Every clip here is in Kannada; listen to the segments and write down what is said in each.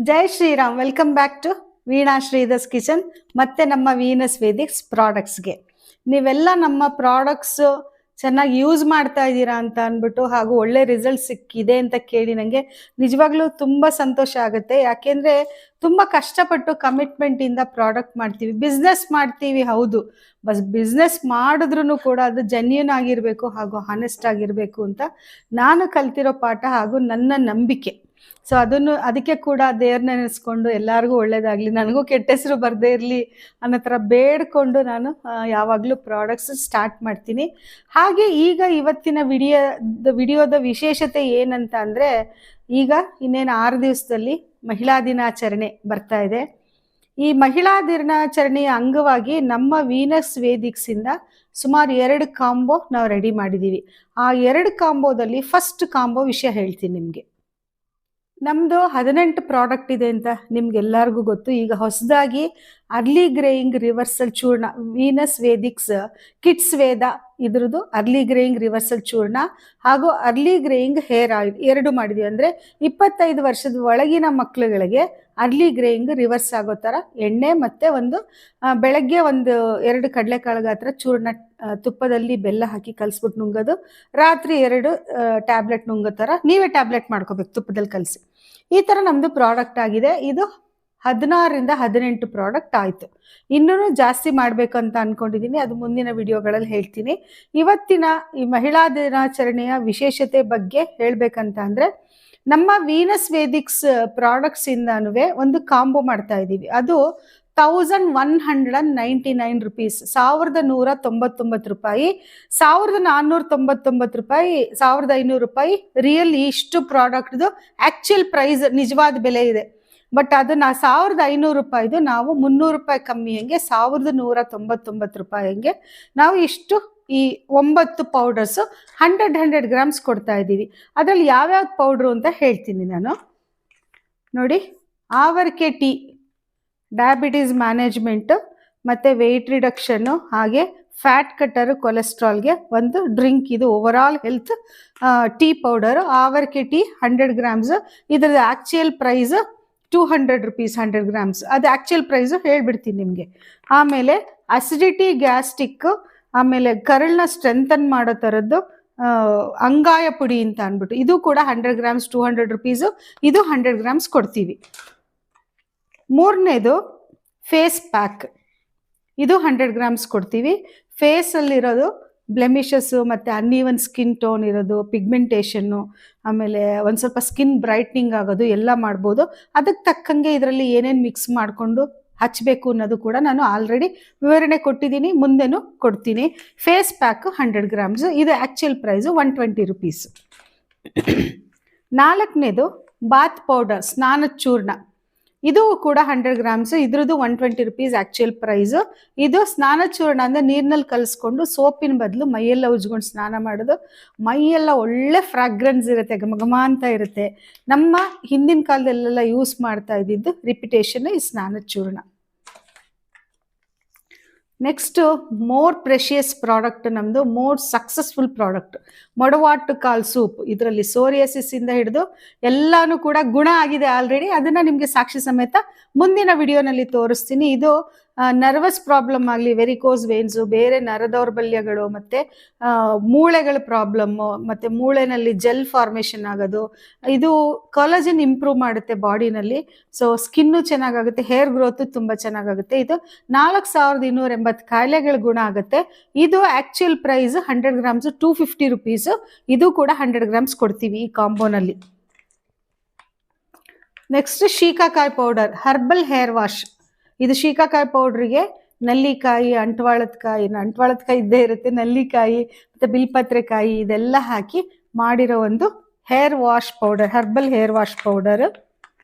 Jai Shriram. Welcome back to Veena Sridhar's kitchen ಮತ್ತೆ ನಮ್ಮ ವೀನಸ್ ವೇದಿಕ್ಸ್ ಪ್ರಾಡಕ್ಟ್ಸ್ಗೆ. ನೀವೆಲ್ಲ ನಮ್ಮ ಪ್ರಾಡಕ್ಟ್ಸ್ ಚೆನ್ನಾಗಿ ಯೂಸ್ ಮಾಡ್ತಾ ಇದ್ದೀರಾ ಅಂತ ಅಂದ್ಬಿಟ್ಟು ಹಾಗೂ ಒಳ್ಳೆ ರಿಸಲ್ಟ್ ಸಿಕ್ಕಿದೆ ಅಂತ ಕೇಳಿ ನನಗೆ ನಿಜವಾಗ್ಲೂ ತುಂಬ ಸಂತೋಷ ಆಗುತ್ತೆ. ಯಾಕೆಂದರೆ ತುಂಬ ಕಷ್ಟಪಟ್ಟು ಕಮಿಟ್ಮೆಂಟಿಂದ ಪ್ರಾಡಕ್ಟ್ ಮಾಡ್ತೀವಿ, ಬಿಸ್ನೆಸ್ ಮಾಡ್ತೀವಿ. ಹೌದು, ಬಿಸ್ನೆಸ್ ಮಾಡಿದ್ರೂ ಕೂಡ ಅದು ಜೆನ್ಯೂನ್ ಆಗಿರಬೇಕು ಹಾಗೂ ಹಾನೆಸ್ಟ್ ಆಗಿರಬೇಕು ಅಂತ ನಾನು ಕಲ್ತಿರೋ ಪಾಠ ಹಾಗೂ ನನ್ನ ನಂಬಿಕೆ. ಸೊ ಅದಕ್ಕೆ ಕೂಡ ದೇವ್ರನ್ನ ನೆನೆಸ್ಕೊಂಡು ಎಲ್ಲರಿಗೂ ಒಳ್ಳೇದಾಗಲಿ, ನನಗೂ ಕೆಟ್ಟ ಹೆಸರು ಬರದೇ ಇರಲಿ ಅನ್ನೋ ಥರ ಬೇಡ್ಕೊಂಡು ನಾನು ಯಾವಾಗಲೂ ಪ್ರಾಡಕ್ಟ್ಸ್ ಸ್ಟಾರ್ಟ್ ಮಾಡ್ತೀನಿ. ಹಾಗೆ ಈಗ ಇವತ್ತಿನ ವಿಡಿಯೋದ ವಿಶೇಷತೆ ಏನಂತ ಅಂದರೆ, ಈಗ ಇನ್ನೇನು 6 ದಿವಸದಲ್ಲಿ ಮಹಿಳಾ ದಿನಾಚರಣೆ ಬರ್ತಾ ಇದೆ. ಈ ಮಹಿಳಾ ದಿನಾಚರಣೆಯ ಅಂಗವಾಗಿ ನಮ್ಮ ವೀನಸ್ ವೇದಿಕ್ಸಿಂದ ಸುಮಾರು 2 ಕಾಂಬೋ ನಾವು ರೆಡಿ ಮಾಡಿದ್ದೀವಿ. ಆ 2 ಕಾಂಬೋದಲ್ಲಿ ಫಸ್ಟ್ ಕಾಂಬೋ ವಿಷಯ ಹೇಳ್ತೀನಿ ನಿಮಗೆ. ನಮ್ಮದು 18 ಪ್ರಾಡಕ್ಟ್ ಇದೆ ಅಂತ ನಿಮ್ಗೆಲ್ಲರಿಗೂ ಗೊತ್ತು. ಈಗ ಹೊಸದಾಗಿ ಅರ್ಲಿ ಗ್ರೇಯಿಂಗ್ ರಿವರ್ಸಲ್ ಚೂರ್ಣ, ವೀನಸ್ ವೇದಿಕ್ಸ್ ಕಿಡ್ಸ್ ವೇದ ಇದ್ರದ್ದು ಅರ್ಲಿ ಗ್ರೇಯಿಂಗ್ ರಿವರ್ಸಲ್ ಚೂರ್ಣ ಹಾಗೂ ಅರ್ಲಿ ಗ್ರೇಯಿಂಗ್ ಹೇರ್ ಆಯಿಲ್ 2 ಮಾಡಿದ್ವಿ. ಅಂದರೆ 25 ವರ್ಷದ ಒಳಗಿನ ಮಕ್ಕಳುಗಳಿಗೆ ಅರ್ಲಿ ಗ್ರೇಯಿಂಗ್ ರಿವರ್ಸ್ ಆಗೋ ಥರ ಎಣ್ಣೆ ಮತ್ತು ಬೆಳಗ್ಗೆ 2 ಕಡಲೆಕಾಳು ಗಾತ್ರ ಚೂರ್ಣ ತುಪ್ಪದಲ್ಲಿ ಬೆಲ್ಲ ಹಾಕಿ ಕಲಿಸ್ಬಿಟ್ಟು ನುಂಗೋದು, ರಾತ್ರಿ 2 ಟ್ಯಾಬ್ಲೆಟ್ ನುಂಗೋ ಥರ ನೀವೇ ಟ್ಯಾಬ್ಲೆಟ್ ಮಾಡ್ಕೋಬೇಕು ತುಪ್ಪದಲ್ಲಿ ಕಲಸಿ. ಈ ಥರ ನಮ್ಮದು ಪ್ರಾಡಕ್ಟ್ ಆಗಿದೆ. ಇದು 16ರಿಂದ 18 ಪ್ರಾಡಕ್ಟ್ ಆಯಿತು. ಇನ್ನೂ ಜಾಸ್ತಿ ಮಾಡಬೇಕು ಅಂತ ಅಂದ್ಕೊಂಡಿದ್ದೀನಿ, ಅದು ಮುಂದಿನ ವಿಡಿಯೋಗಳಲ್ಲಿ ಹೇಳ್ತೀನಿ. ಇವತ್ತಿನ ಈ ಮಹಿಳಾ ದಿನಾಚರಣೆಯ ವಿಶೇಷತೆ ಬಗ್ಗೆ ಹೇಳಬೇಕಂತ ಅಂದರೆ, ನಮ್ಮ ವೀನಸ್ ವೇದಿಕ್ಸ್ ಪ್ರಾಡಕ್ಟ್ಸಿಂದನೂ ಒಂದು ಕಾಂಬೋ ಮಾಡ್ತಾ ಇದ್ದೀವಿ. ಅದು 1199 ರುಪೀಸ್, 1199 ರೂಪಾಯಿ, 1499 ರೂಪಾಯಿ, 1500 ರೂಪಾಯಿ ರಿಯಲ್. ಇಷ್ಟು ಪ್ರಾಡಕ್ಟ್ದು ಆ್ಯಕ್ಚುಯಲ್ ಪ್ರೈಸ್ ನಿಜವಾದ ಬೆಲೆ ಇದೆ. ಬಟ್ ಅದನ್ನು 1500 ರೂಪಾಯಿದು ನಾವು 300 ರೂಪಾಯಿ ಕಮ್ಮಿ ಹಂಗೆ 1199 ರೂಪಾಯಿ ಹಂಗೆ ನಾವು ಇಷ್ಟು ಈ 9 ಪೌಡರ್ಸು 100 ಗ್ರಾಮ್ಸ್ ಕೊಡ್ತಾ ಇದ್ದೀವಿ. ಅದರಲ್ಲಿ ಯಾವ್ಯಾವ ಪೌಡ್ರು ಅಂತ ಹೇಳ್ತೀನಿ ನಾನು. ನೋಡಿ, ಆವರ್ಕೆ ಟೀ ಡಯಾಬಿಟೀಸ್ ಮ್ಯಾನೇಜ್ಮೆಂಟು ಮತ್ತು ವೆಯ್ಟ್ ರಿಡಕ್ಷನ್ನು, ಹಾಗೆ ಫ್ಯಾಟ್ ಕಟ್ಟರು ಕೊಲೆಸ್ಟ್ರಾಲ್ಗೆ ಒಂದು ಡ್ರಿಂಕ್. ಇದು overall health tea powder Avarike tea 100 grams. ಇದರದ್ದು ಆ್ಯಕ್ಚುಯಲ್ ಪ್ರೈಸ್ 200 ರುಪೀಸ್ 100 ಗ್ರಾಮ್ಸ್. ಅದು ಆ್ಯಕ್ಚುಯಲ್ ಪ್ರೈಸು ಹೇಳ್ಬಿಡ್ತೀನಿ ನಿಮಗೆ. ಆಮೇಲೆ ಅಸಿಡಿಟಿ, ಗ್ಯಾಸ್ಟಿಕ್ಕು, ಆಮೇಲೆ ಕರಳನ್ನ ಸ್ಟ್ರೆಂಥನ್ ಮಾಡೋ ಥರದ್ದು ಅಂಗಾಯ ಪುಡಿ ಅಂತ ಅಂದ್ಬಿಟ್ಟು ಇದು ಕೂಡ 100 ಗ್ರಾಮ್ಸ್ 200 ರುಪೀಸು. ಇದು 100 ಗ್ರಾಮ್ಸ್ ಕೊಡ್ತೀವಿ. ಮೂರನೇದು ಫೇಸ್ ಪ್ಯಾಕ್, ಇದು 100 ಗ್ರಾಮ್ಸ್ ಕೊಡ್ತೀವಿ. ಫೇಸಲ್ಲಿರೋದು ಬ್ಲೆಮಿಷಸ್ಸು ಮತ್ತು ಅನ್ಈವನ್ ಸ್ಕಿನ್ ಟೋನ್ ಇರೋದು, ಪಿಗ್ಮೆಂಟೇಷನ್ನು, ಆಮೇಲೆ ಒಂದು ಸ್ವಲ್ಪ ಸ್ಕಿನ್ ಬ್ರೈಟ್ನಿಂಗ್ ಆಗೋದು ಎಲ್ಲ ಮಾಡ್ಬೋದು. ಅದಕ್ಕೆ ತಕ್ಕಂಗೆ ಇದರಲ್ಲಿ ಏನೇನು ಮಿಕ್ಸ್ ಮಾಡಿಕೊಂಡು ಹಚ್ಚಬೇಕು ಅನ್ನೋದು ಕೂಡ ನಾನು ಆಲ್ರೆಡಿ ವಿವರಣೆ ಕೊಟ್ಟಿದ್ದೀನಿ, ಮುಂದೆನೂ ಕೊಡ್ತೀನಿ. ಫೇಸ್ ಪ್ಯಾಕು 100 ಗ್ರಾಮ್ಸು, ಇದು ಆ್ಯಕ್ಚುಯಲ್ ಪ್ರೈಸು 120 ರುಪೀಸು. 4ನೇದು ಬಾತ್ ಪೌಡರ್, ಸ್ನಾನದ ಚೂರ್ಣ, ಇದು ಕೂಡ 100 ಗ್ರಾಮ್ಸು. ಇದ್ರದ್ದು 120 ರುಪೀಸ್ ಆ್ಯಕ್ಚುಯಲ್ ಪ್ರೈಸು. ಇದು ಸ್ನಾನ ಚೂರ್ಣ ಅಂದರೆ ನೀರಿನಲ್ಲಿ ಕಲಿಸ್ಕೊಂಡು ಸೋಪಿನ ಬದಲು ಮೈಯೆಲ್ಲ ಉಜ್ಕೊಂಡು ಸ್ನಾನ ಮಾಡೋದು. ಮೈಯೆಲ್ಲ ಒಳ್ಳೆ ಫ್ರಾಗ್ರೆನ್ಸ್ ಇರುತ್ತೆ, ಘಮ ಅಂತ ಇರುತ್ತೆ. ನಮ್ಮ ಹಿಂದಿನ ಕಾಲದಲ್ಲೆಲ್ಲ ಯೂಸ್ ಮಾಡ್ತಾ ಇದ್ದಿದ್ದು ರಿಪಿಟೇಷನ್ ಈ ಸ್ನಾನದ ಚೂರ್ಣ. ನೆಕ್ಸ್ಟು ಮೋರ್ ಪ್ರೆಷಿಯಸ್ ಪ್ರಾಡಕ್ಟ್, ನಮ್ಮದು ಮೋರ್ ಸಕ್ಸಸ್ಫುಲ್ ಪ್ರಾಡಕ್ಟ್ ಮೊಡವಾಟು ಕಾಲ್ ಸೂಪ್. ಇದರಲ್ಲಿ ಸೋರಿಯಾಸಿಸಿಂದ ಹಿಡಿದು ಎಲ್ಲನೂ ಕೂಡ ಗುಣ ಆಗಿದೆ ಆಲ್ರೆಡಿ. ಅದನ್ನು ನಿಮಗೆ ಸಾಕ್ಷಿ ಸಮೇತ ಮುಂದಿನ ವಿಡಿಯೋನಲ್ಲಿ ತೋರಿಸ್ತೀನಿ. ಇದು ನರ್ವಸ್ ಪ್ರಾಬ್ಲಮ್ ಆಗಲಿ, ವೆರಿಕೋಸ್ ವೇನ್ಸು, ಬೇರೆ ನರ ದೌರ್ಬಲ್ಯಗಳು ಮತ್ತು ಮೂಳೆಗಳ ಪ್ರಾಬ್ಲಮ್ಮು ಮತ್ತು ಮೂಳೆನಲ್ಲಿ ಜೆಲ್ ಫಾರ್ಮೇಷನ್ ಆಗೋದು, ಇದು ಕಾಲಜನ್ ಇಂಪ್ರೂವ್ ಮಾಡುತ್ತೆ ಬಾಡಿನಲ್ಲಿ. ಸೊ ಸ್ಕಿನ್ನು ಚೆನ್ನಾಗಾಗುತ್ತೆ, ಹೇರ್ ಗ್ರೋತು ತುಂಬ ಚೆನ್ನಾಗಾಗುತ್ತೆ. ಇದು 4280 ಕಾಯಿಲೆಗಳ ಗುಣ ಆಗುತ್ತೆ. ಇದು ಆ್ಯಕ್ಚುಯಲ್ ಪ್ರೈಸ್ 100 ಗ್ರಾಮ್ಸು 250 ರುಪೀಸು. ಇದು ಕೂಡ 100 ಗ್ರಾಮ್ಸ್ ಕೊಡ್ತೀವಿ ಈ ಕಾಂಬೋನಲ್ಲಿ. Next shikakai powder, herbal hair wash. ಇದು ಶೀಕಾಕಾಯಿ ಪೌಡ್ರಿಗೆ ನಲ್ಲಿಕಾಯಿ, ಅಂಟ್ವಾಳದ ಕಾಯಿ ಇದ್ದೇ ಇರುತ್ತೆ, ನಲ್ಲಿಕಾಯಿ ಮತ್ತು ಬಿಲ್ಪತ್ರೆಕಾಯಿ ಇದೆಲ್ಲ ಹಾಕಿ ಮಾಡಿರೋ ಒಂದು hair wash powder, herbal hair wash powder.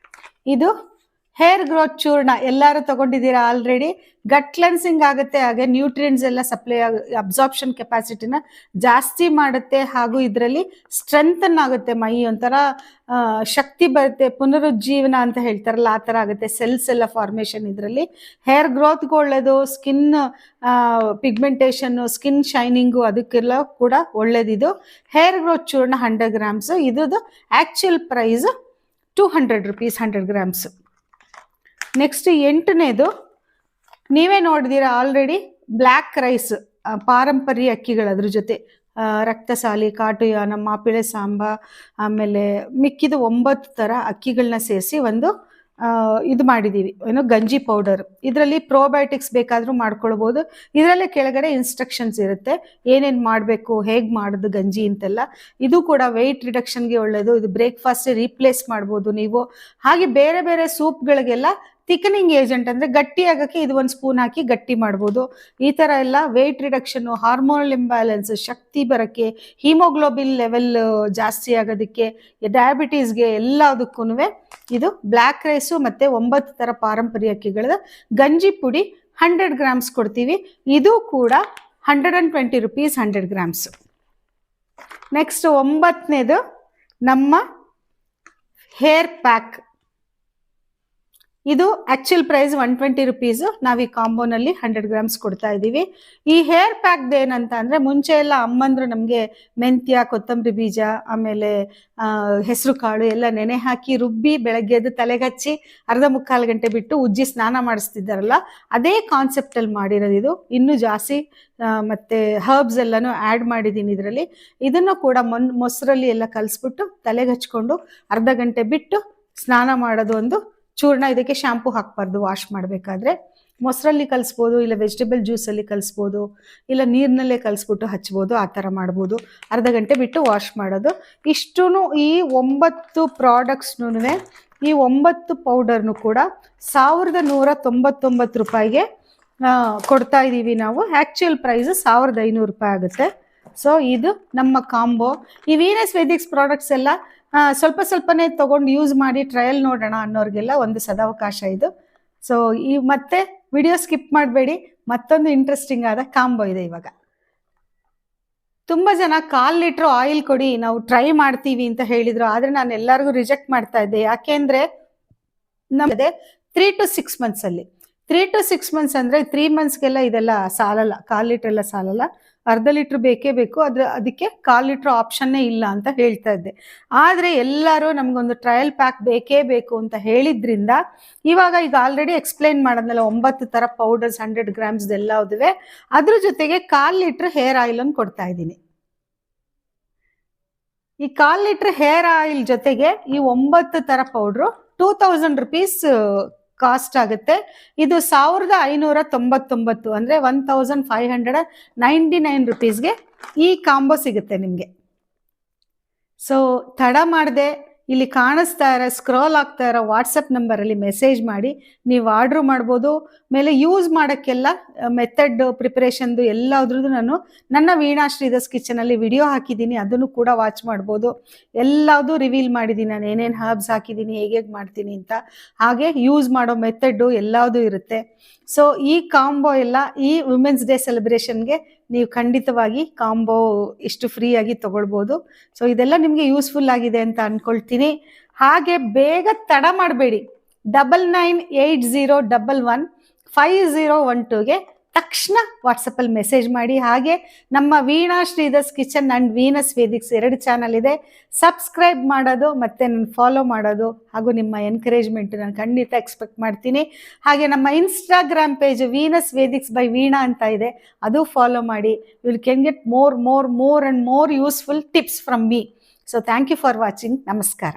ಇದು ಹೇರ್ ಗ್ರೋತ್ ಚೂರ್ಣ, ಎಲ್ಲರೂ ತೊಗೊಂಡಿದ್ದೀರಾ ಆಲ್ರೆಡಿ. ಗಟ್ ಕ್ಲೆನ್ಸಿಂಗ್ ಆಗುತ್ತೆ, ಹಾಗೆ ನ್ಯೂಟ್ರಿಯೆಂಟ್ಸ್ ಎಲ್ಲ ಸಪ್ಲೈ ಅಬ್ಸಾರ್ಪ್ಷನ್ ಕೆಪಾಸಿಟಿನ ಜಾಸ್ತಿ ಮಾಡುತ್ತೆ, ಹಾಗೂ ಇದರಲ್ಲಿ ಸ್ಟ್ರೆಂಥನ್ ಆಗುತ್ತೆ ಮೈ, ಒಂಥರ ಶಕ್ತಿ ಬರುತ್ತೆ, ಪುನರುಜ್ಜೀವನ ಅಂತ ಹೇಳ್ತಾರಲ್ಲ ಆ ಥರ ಆಗುತ್ತೆ. ಸೆಲ್ಸ್ ಎಲ್ಲ ಫಾರ್ಮೇಷನ್ ಇದರಲ್ಲಿ. ಹೇರ್ ಗ್ರೋತ್ಗೆ ಒಳ್ಳೆಯದು, ಸ್ಕಿನ್ ಪಿಗ್ಮೆಂಟೇಷನ್ನು, ಸ್ಕಿನ್ ಶೈನಿಂಗು ಅದಕ್ಕೆಲ್ಲ ಕೂಡ ಒಳ್ಳೆಯದಿದು. ಹೇರ್ ಗ್ರೋತ್ ಚೂರ್ಣ 100 ಗ್ರಾಮ್ಸು. ಇದ್ರದ್ದು actual price 200 rupees 100 grams. Next 8ನೇದು ನೀವೇ ನೋಡಿದ್ದೀರಾ ಆಲ್ರೆಡಿ, ಬ್ಲ್ಯಾಕ್ ರೈಸ್, ಪಾರಂಪರ್ಯ ಅಕ್ಕಿಗಳು, ಅದ್ರ ಜೊತೆ ರಕ್ತಸಾಲಿ, ಕಾಟುಯಾನ, ಮಾಪಿಳೆ ಸಾಂಬ, ಆಮೇಲೆ ಮಿಕ್ಕಿದ 9 ಥರ ಅಕ್ಕಿಗಳನ್ನ ಸೇರಿಸಿ ಒಂದು ಇದು ಮಾಡಿದ್ದೀವಿ, ಏನೋ ಗಂಜಿ ಪೌಡರ್. ಇದರಲ್ಲಿ ಪ್ರೋಬಯೋಟಿಕ್ಸ್ ಬೇಕಾದರೂ ಮಾಡ್ಕೊಳ್ಬೋದು. ಇದರಲ್ಲೇ ಕೆಳಗಡೆ ಇನ್ಸ್ಟ್ರಕ್ಷನ್ಸ್ ಇರುತ್ತೆ, ಏನೇನು ಮಾಡಬೇಕು, ಹೇಗೆ ಮಾಡೋದು ಗಂಜಿ ಅಂತೆಲ್ಲ. ಇದು ಕೂಡ ವೆಯ್ಟ್ ರಿಡಕ್ಷನ್ಗೆ ಒಳ್ಳೆಯದು. ಇದು ಬ್ರೇಕ್ಫಾಸ್ಟ್ ರೀಪ್ಲೇಸ್ ಮಾಡ್ಬೋದು ನೀವು. ಹಾಗೆ ಬೇರೆ ಬೇರೆ ಸೂಪ್ಗಳಿಗೆಲ್ಲ ಥಿಕನಿಂಗ್ ಏಜೆಂಟ್, ಅಂದರೆ ಗಟ್ಟಿ ಆಗೋಕ್ಕೆ ಇದು 1 ಸ್ಪೂನ್ ಹಾಕಿ ಗಟ್ಟಿ ಮಾಡ್ಬೋದು. ಈ ಥರ ಎಲ್ಲ ವೆಯ್ಟ್ ರಿಡಕ್ಷನ್ನು, ಹಾರ್ಮೋನಲ್ ಇಂಬ್ಯಾಲೆನ್ಸ್, ಶಕ್ತಿ ಬರೋಕ್ಕೆ, ಹಿಮೋಗ್ಲೋಬಿನ್ ಲೆವೆಲ್ ಜಾಸ್ತಿ ಆಗೋದಕ್ಕೆ, ಡಯಾಬಿಟೀಸ್ಗೆ ಎಲ್ಲದಕ್ಕೂ ಇದು ಬ್ಲ್ಯಾಕ್ ರೈಸು ಮತ್ತು 9 ಥರ ಪಾರಂಪರ್ಯ ಅಕ್ಕಿಗಳ ಗಂಜಿ ಪುಡಿ 100 ಗ್ರಾಮ್ಸ್ ಕೊಡ್ತೀವಿ. ಇದು ಕೂಡ 120 ರುಪೀಸ್ 100 ಗ್ರಾಮ್ಸು. ನೆಕ್ಸ್ಟ್ 9ನೇದು ನಮ್ಮ ಹೇರ್ ಪ್ಯಾಕ್. ಇದು ಆ್ಯಕ್ಚುಲ್ ಪ್ರೈಸ್ 120 ರುಪೀಸು. ನಾವು ಈ ಕಾಂಬೋನಲ್ಲಿ 100 ಗ್ರಾಮ್ಸ್ ಕೊಡ್ತಾ ಇದ್ದೀವಿ. ಈ ಹೇರ್ ಪ್ಯಾಕ್ದು ಏನಂತ ಅಂದರೆ, ಮುಂಚೆ ಎಲ್ಲ ಅಮ್ಮಂದರು ನಮಗೆ ಮೆಂತ್ಯ, ಕೊತ್ತಂಬರಿ ಬೀಜ, ಆಮೇಲೆ ಹೆಸರು ಕಾಳು ಎಲ್ಲ ನೆನೆ ಹಾಕಿ ರುಬ್ಬಿ ಬೆಳಗ್ಗೆ ಎದ್ದು ತಲೆಗೆ ಹಚ್ಚಿ ಅರ್ಧ ಮುಕ್ಕಾಲು ಗಂಟೆ ಬಿಟ್ಟು ಉಜ್ಜಿ ಸ್ನಾನ ಮಾಡಿಸ್ತಿದ್ದಾರಲ್ಲ, ಅದೇ ಕಾನ್ಸೆಪ್ಟಲ್ಲಿ ಮಾಡಿರೋದು ಇದು. ಇನ್ನೂ ಜಾಸ್ತಿ ಮತ್ತು ಹರ್ಬ್ಸ್ ಎಲ್ಲನೂ ಆ್ಯಡ್ ಮಾಡಿದ್ದೀನಿ ಇದರಲ್ಲಿ. ಇದನ್ನು ಕೂಡ ಮೊಸರಲ್ಲಿ ಎಲ್ಲ ಕಲಿಸ್ಬಿಟ್ಟು ತಲೆಗೆ ಹಚ್ಕೊಂಡು ಅರ್ಧ ಗಂಟೆ ಬಿಟ್ಟು ಸ್ನಾನ ಮಾಡೋದು ಒಂದು ಚೂರ್ಣ. ಇದಕ್ಕೆ ಶಾಂಪು ಹಾಕಬಾರ್ದು ವಾಶ್ ಮಾಡಬೇಕಾದ್ರೆ. ಮೊಸರಲ್ಲಿ ಕಲಿಸ್ಬೋದು, ಇಲ್ಲ ವೆಜಿಟೇಬಲ್ ಜ್ಯೂಸಲ್ಲಿ ಕಲಿಸ್ಬೋದು, ಇಲ್ಲ ನೀರಿನಲ್ಲೇ ಕಲಿಸ್ಬಿಟ್ಟು ಹಚ್ಬೋದು. ಆ ಥರ ಮಾಡ್ಬೋದು. ಅರ್ಧ ಗಂಟೆ ಬಿಟ್ಟು ವಾಶ್ ಮಾಡೋದು. ಇಷ್ಟೂ ಈ 9 ಪ್ರಾಡಕ್ಟ್ಸ್ನೂ, ಈ 9 ಪೌಡರ್ನು ಕೂಡ 1199 ರೂಪಾಯಿಗೆ ಕೊಡ್ತಾ ಇದ್ದೀವಿ ನಾವು. ಆ್ಯಕ್ಚುಯಲ್ ಪ್ರೈಸ್ 1500 ರೂಪಾಯಿ ಆಗುತ್ತೆ. ಸೊ ಇದು ನಮ್ಮ ಕಾಂಬೋ. ಈ ವೀನಸ್ ವೇದಿಕ್ಸ್ ಪ್ರಾಡಕ್ಟ್ಸ್ ಎಲ್ಲ ಸ್ವಲ್ಪ ಸ್ವಲ್ಪನೇ ತೊಗೊಂಡು ಯೂಸ್ ಮಾಡಿ ಟ್ರಯಲ್ ನೋಡೋಣ ಅನ್ನೋರಿಗೆಲ್ಲ ಒಂದು ಸದಾವಕಾಶ ಇದು. ಸೊ ಈ ಮತ್ತೆ ವಿಡಿಯೋ ಸ್ಕಿಪ್ ಮಾಡಬೇಡಿ, ಮತ್ತೊಂದು ಇಂಟ್ರೆಸ್ಟಿಂಗ್ ಆದ ಕಾಂಬೋ ಇದೆ ಇವಾಗ. ತುಂಬ ಜನ 1/4 ಲೀಟ್ರ್ ಆಯಿಲ್ ಕೊಡಿ, ನಾವು ಟ್ರೈ ಮಾಡ್ತೀವಿ ಅಂತ ಹೇಳಿದರು. ಆದರೆ ನಾನು ಎಲ್ಲರಿಗೂ ರಿಜೆಕ್ಟ್ ಮಾಡ್ತಾ ಇದ್ದೆ. ಯಾಕೆಂದರೆ ನಮ್ಮದೇ 3 to 6 ಮಂತ್ಸಲ್ಲಿ, 3 to 6 ಮಂತ್ಸ್ ಅಂದರೆ 3 ಮಂತ್ಸ್ಗೆಲ್ಲ ಇದೆಲ್ಲ ಸಾಲಲ್ಲ, 1/4 ಲೀಟ್ರ್ ಎಲ್ಲ ಸಾಲಲ್ಲ. ಅರ್ಧ ಲೀಟ್ರ್ ಬೇಕೇ ಬೇಕು. ಅದಕ್ಕೆ 1/4 ಲೀಟ್ರ್ ಆಪ್ಷನ್ನೇ ಇಲ್ಲ ಅಂತ ಹೇಳ್ತಾ ಇದ್ದೆ. ಆದರೆ ಎಲ್ಲರೂ ನಮಗೊಂದು ಟ್ರಯಲ್ ಪ್ಯಾಕ್ ಬೇಕೇ ಬೇಕು ಅಂತ ಹೇಳಿದ್ರಿಂದ ಇವಾಗ ಈಗ ಆಲ್ರೆಡಿ ಎಕ್ಸ್ಪ್ಲೈನ್ ಮಾಡೋದ್ನಲ್ಲ, 9 ಥರ ಪೌಡರ್ಸ್ 100 ಗ್ರಾಮ್ಸ್ ಎಲ್ಲವುದಿವೆ. ಅದ್ರ ಜೊತೆಗೆ 1/4 ಲೀಟ್ರ್ ಹೇರ್ ಆಯಿಲನ್ನು ಕೊಡ್ತಾ ಇದ್ದೀನಿ. ಈ 1/4 ಲೀಟ್ರ್ ಹೇರ್ ಆಯಿಲ್ ಜೊತೆಗೆ ಈ 9 ಥರ ಪೌಡ್ರು 2000 ರುಪೀಸ್ ಕಾಸ್ಟ್ ಆಗುತ್ತೆ. ಇದು 1599 ಅಂದರೆ 1599 ರುಪೀಸ್ಗೆ ಈ ಕಾಂಬೋ ಸಿಗುತ್ತೆ ನಿಮಗೆ. ಸೊ ತಡ ಮಾಡದೆ ಇಲ್ಲಿ ಕಾಣಿಸ್ತಾ ಇರೋ, ಸ್ಕ್ರೋಲ್ ಆಗ್ತಾ ಇರೋ ವಾಟ್ಸಪ್ ನಂಬರಲ್ಲಿ ಮೆಸೇಜ್ ಮಾಡಿ ನೀವು ಆರ್ಡ್ರ್ ಮಾಡ್ಬೋದು. ಮೇಲೆ ಯೂಸ್ ಮಾಡೋಕ್ಕೆಲ್ಲ ಮೆಥಡ್ ಪ್ರಿಪ್ರೇಷನ್ದು ಎಲ್ಲದ್ರದ್ದು ನಾನು ನನ್ನ ವೀಣಾ ಶ್ರೀಧರ್ಸ್ ಕಿಚನಲ್ಲಿ ವಿಡಿಯೋ ಹಾಕಿದ್ದೀನಿ, ಅದನ್ನು ಕೂಡ ವಾಚ್ ಮಾಡ್ಬೋದು. ಎಲ್ಲದೂ ರಿವೀಲ್ ಮಾಡಿದ್ದೀನಿ, ನಾನು ಏನೇನು ಹರ್ಬ್ಸ್ ಹಾಕಿದ್ದೀನಿ, ಹೇಗೆ ಮಾಡ್ತೀನಿ ಅಂತ. ಹಾಗೆ ಯೂಸ್ ಮಾಡೋ ಮೆಥಡ್ಡು ಎಲ್ಲದೂ ಇರುತ್ತೆ. ಸೊ ಈ ಕಾಂಬೋ ಎಲ್ಲ ಈ ವುಮೆನ್ಸ್ ಡೇ ಸೆಲೆಬ್ರೇಷನ್ಗೆ ನೀವು ಖಂಡಿತವಾಗಿ ಕಾಂಬೋ ಇಷ್ಟು ಫ್ರೀಯಾಗಿ ತೊಗೊಳ್ಬೋದು. ಸೊ ಇದೆಲ್ಲ ನಿಮಗೆ ಯೂಸ್ಫುಲ್ ಆಗಿದೆ ಅಂತ ಅಂದ್ಕೊಳ್ತೀನಿ. ಹಾಗೆ ಬೇಗ ತಡ ಮಾಡಬೇಡಿ, 9980115012ಗೆ ತಕ್ಷಣ ವಾಟ್ಸಪ್ಪಲ್ಲಿ ಮೆಸೇಜ್ ಮಾಡಿ. ಹಾಗೆ ನಮ್ಮ Veena Sridhar's kitchen and Venus Vedics 2 channel ಇದೆ. ಸಬ್ಸ್ಕ್ರೈಬ್ ಮಾಡೋದು ಮತ್ತು ನನ್ನ ಫಾಲೋ ಮಾಡೋದು ಹಾಗೂ ನಿಮ್ಮ ಎನ್ಕರೇಜ್ಮೆಂಟ್ ನಾನು ಖಂಡಿತ ಎಕ್ಸ್ಪೆಕ್ಟ್ ಮಾಡ್ತೀನಿ. ಹಾಗೆ ನಮ್ಮ Instagram page Venus Vedics by Veena ಅಂತ ಇದೆ, ಅದು ಫಾಲೋ ಮಾಡಿ. You can get more and more useful tips from me. So thank you for watching. ನಮಸ್ಕಾರ.